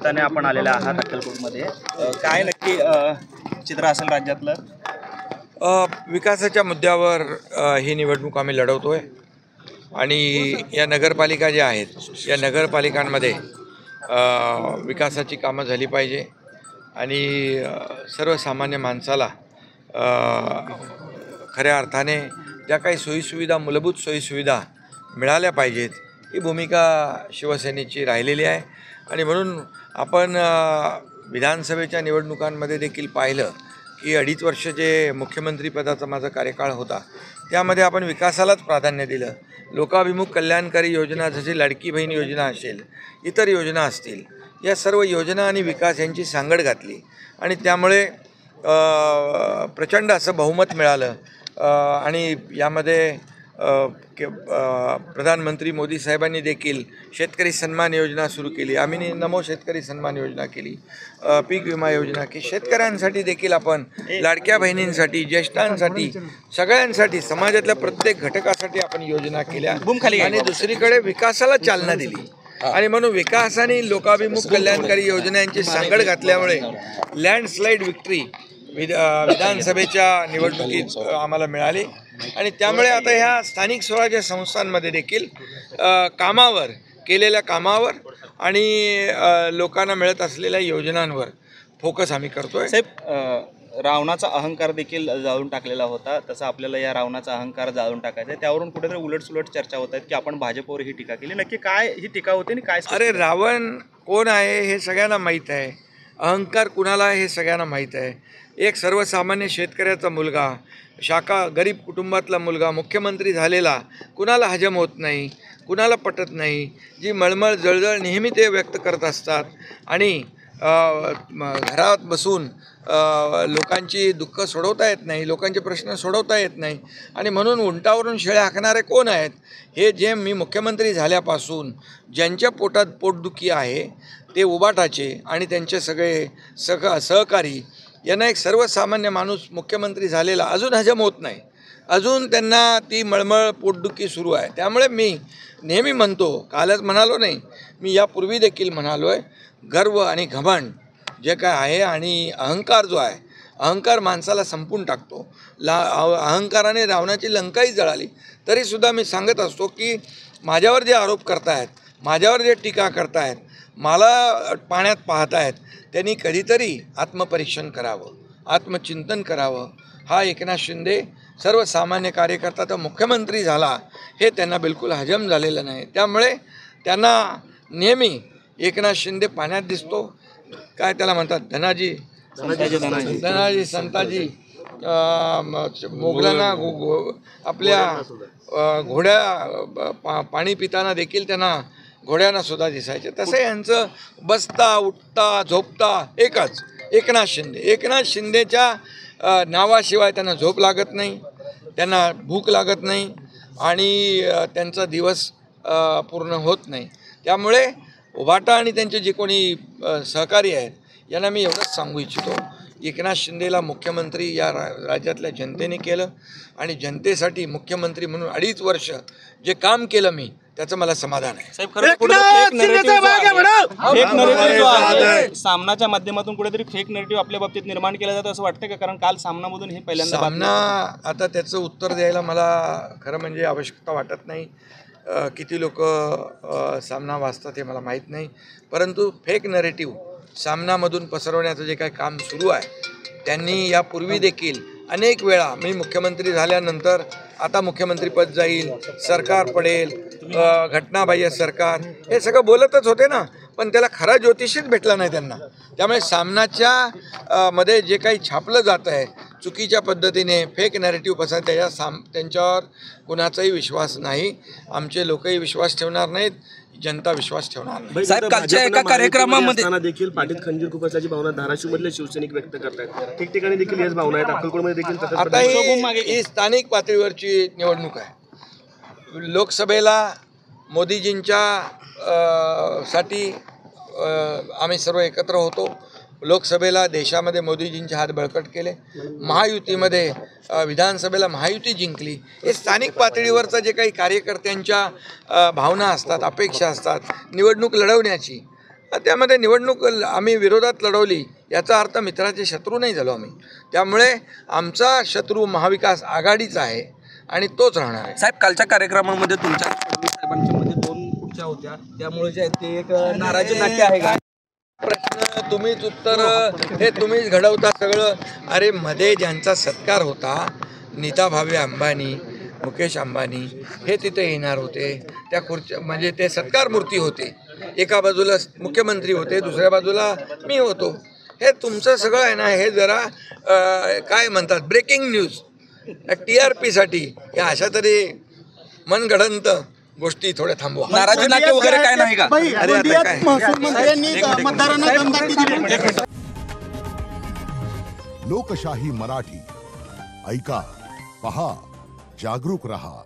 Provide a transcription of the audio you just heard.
निमित्ताने आपण आलेला आहात अक्कलकोटमध्ये, काय नक्की चित्र असेल राज्यातलं? विकासाच्या मुद्द्यावर ही निवडणूक आम्ही लढवतोय आणि या नगरपालिका ज्या आहेत या नगरपालिकांमध्ये विकासाची कामं झाली पाहिजे आणि सर्वसामान्य माणसाला खऱ्या अर्थाने ज्या काही सोयीसुविधा, मूलभूत सोयीसुविधा मिळाल्या पाहिजेत, ही भूमिका शिवसेनेची राहिलेली आहे. आणि म्हणून आपण विधानसभेच्या निवडणुकांमध्ये देखील पाहिलं की 2.5 वर्ष जे मुख्यमंत्रीपदाचा माझा कार्यकाळ होता त्यामध्ये आपण विकासालाच प्राधान्य दिलं. लोकाभिमुख कल्याणकारी योजना जशी लाडकी बहीण योजना असेल, इतर योजना असतील, या सर्व योजना आणि विकास यांची सांगड घातली आणि त्यामुळे प्रचंड असं बहुमत मिळालं. आणि यामध्ये प्रधानमंत्री मोदी साहेबांनी देखील शेतकरी सन्मान योजना सुरू केली, आम्ही नमो शेतकरी सन्मान योजना केली, पीक विमा योजना की शेतकऱ्यांसाठी देखील आपण लाडक्या बहिणींसाठी, ज्येष्ठांसाठी, सगळ्यांसाठी, समाजातल्या प्रत्येक घटकासाठी आपण योजना केल्या आणि दुसरीकडे विकासाला चालना दिली. आणि म्हणून विकास आणि लोकाभिमुख कल्याणकारी योजना यांची सांगड घातल्यामुळे लँडस्लाईड विक्ट्री विधानसभेच्या निवडणुकीत आम्हाला मिळाली. आणि त्यामुळे आता ह्या स्थानिक स्वराज्य संस्थांमध्ये देखील कामावर, केलेल्या कामावर आणि लोकांना मिळत असलेल्या योजनांवर फोकस आम्ही करतोय. साहेब, रावणाचा अहंकार देखील जाळून टाकलेला होता, तसं आपल्याला या रावणाचा अहंकार जाळून टाकायचा आहे. त्यावरून कुठेतरी उलटसुलट चर्चा होत आहेत की आपण भाजपवर ही टीका केली. नक्की काय ही टीका होते आणि काय? अरे, रावण कोण आहे हे सगळ्यांना माहीत आहे, अहंकार कुणाला आहे हे सगळ्यांना माहीत आहे. एक सर्वसामान्य शेतकऱ्याचा मुलगा, गरीब कुटुंबातला मुलगा मुख्यमंत्री झालेला कुणाला हजम होत नाही, कुणाला पटत नाही. जी मळमळ जळजळ नेहमी ते व्यक्त करत असतात आणि घरात बसून लोकांची दुःख सोडवता येत नाही, लोकांचे प्रश्न सोडवता येत नाही. आणि म्हणून उंटावरून शेळ्या हाकणारे कोण आहेत? हे जे मी मुख्यमंत्री झाल्यापासून ज्यांच्या पोटात पोटदुखी आहे ते उबाटाचे आणि त्यांचे सगळे सहकारी यांना एक सर्वसामान्य माणूस मुख्यमंत्री झालेला अजून हजम होत नाही, अजून त्यांना ती मळमळ पोटदुखी सुरू आहे. त्यामुळे मी नेहमी म्हणतो, कालच म्हणालो नाही, मी यापूर्वी देखील म्हणालो आहे, गर्व आणि घमंड जे काय आहे आणि अहंकार जो आहे, अहंकार माणसाला संपून टाकतो. अहंकाराने रावणाची लंकाही जळाली. तरीसुद्धा मी सांगत असतो की माझ्यावर जे आरोप करतायत, माझ्यावर जे टीका करतायत, मला पाण्यात पाहतायत, त्यांनी कधीतरी आत्मपरीक्षण करावं, आत्मचिंतन करावं. हा एकनाथ शिंदे सर्वसामान्य कार्यकर्ता तर मुख्यमंत्री झाला हे त्यांना बिलकुल हजम झालेलं नाही. त्यामुळे त्यांना नेहमी एकनाथ शिंदे पाण्यात दिसतो. काय त्याला म्हणतात, धनाजी संताजी, मोगलांना आपल्या घोड्या पाणी पिताना देखील त्यांना घोड्यांना सुद्धा दिसायचे. तसं यांचं बसता उठता झोपता एकच, एकनाथ शिंदे. एकनाथ शिंदेच्या नावाशिवाय त्यांना झोप लागत नाही, त्यांना भूक लागत नाही आणि त्यांचा दिवस पूर्ण होत नाही. त्यामुळे उभाटा आणि त्यांचे जे कोणी सहकारी आहेत यांना मी एवढंच सांगू इच्छितो, एकनाथ शिंदेला मुख्यमंत्री या राज्यातल्या जनतेने केलं आणि जनतेसाठी मुख्यमंत्री म्हणून 2.5 वर्ष जे काम केलं मी, त्याचं मला समाधान आहे. सामनाच्या माध्यमातून कुठेतरी फेक नरेटिव्ह आपल्या बाबतीत निर्माण केला जातो असं वाटतं का? कारण काल सामनामधून हे पहिल्यांदा सामना, आता त्याचं उत्तर द्यायला मला खरं म्हणजे आवश्यकता वाटत नाही. किती लोक सामना वाचतात हे मला माहीत नाही, परंतु फेक नरेटिव्ह सामनामधून पसरवण्याचं जे काही काम सुरू आहे, त्यांनी यापूर्वी देखील अनेक वेळा, मी मुख्यमंत्री झाल्यानंतर आता मुख्यमंत्रीपद जाईल, सरकार पडेल, घटनाबाह्य सरकार, हे सगळं बोलतच होते ना, पण त्याला खरा ज्योतिषीच भेटला नाही त्यांना. त्यामुळे सामनाच्या मध्ये जे काही छापलं जात आहे चुकीच्या पद्धतीने, फेक नॅरेटिव्ह पसरत, त्यांच्यावर कुणाचाही विश्वास नाही. आमचे लोकही विश्वास ठेवणार नाहीत, जनता विश्वास ठेवणार नाही. साहेब, कालच्या एका कार्यक्रमामध्ये देखील पाठीत खंजीर खुपसल्याची भावना धाराशिवमधले शिवसैनिक व्यक्त करतात. ठिकठिकाणी देखील याच भावना आहेत, अक्कलकोटमध्ये देखील. आता ही स्थानिक पातळीवरची निवडणूक आहे. लोकसभेला मोदीजींच्या साठी आम्ही सर्व एकत्र होतो. लोकसभेला देशामध्ये मोदीजींचे हात बळकट केले, महायुतीमध्ये विधानसभेला महायुती जिंकली. हे स्थानिक पातळीवरचं जे काही कार्यकर्त्यांच्या भावना असतात, अपेक्षा असतात निवडणूक लढवण्याची, त्यामध्ये निवडणूक आम्ही विरोधात लढवली याचा अर्थ मित्राचे शत्रू नाही झालो आम्ही. त्यामुळे आमचा शत्रू महाविकास आघाडीचा आहे आणि तोच राहणार आहे. साहेब, कालच्या कार्यक्रमामध्ये तुमच्या फडणवीस साहेबांच्या मध्ये 2 खुर्च्या होत्या, त्यामुळे जे ते एक नाराजी नाट्य आहे का? प्रश्न तुम्हीच उत्तर हे तुम्हीच घडवता सगळं. अरे मध्ये ज्यांचा सत्कार होता, नीता भावे अंबानी, मुकेश अंबानी हे तिथे येणार होते. त्या खुर्च्या म्हणजे ते सत्कार मूर्ती होते. एका बाजूला मुख्यमंत्री होते, दुसऱ्या बाजूला मी होतो. हे तुमचं सगळं आहे ना, हे जरा काय म्हणतात ब्रेकिंग न्यूज, TRPसाठी या अशा तरी मनगडंत गोष्टी थोड्या थांबवा. नाराजी नाट्य वगैरे काय नाही का? अरे आता काय लोकशाही मराठी ऐका, पहा, जागरूक रहा.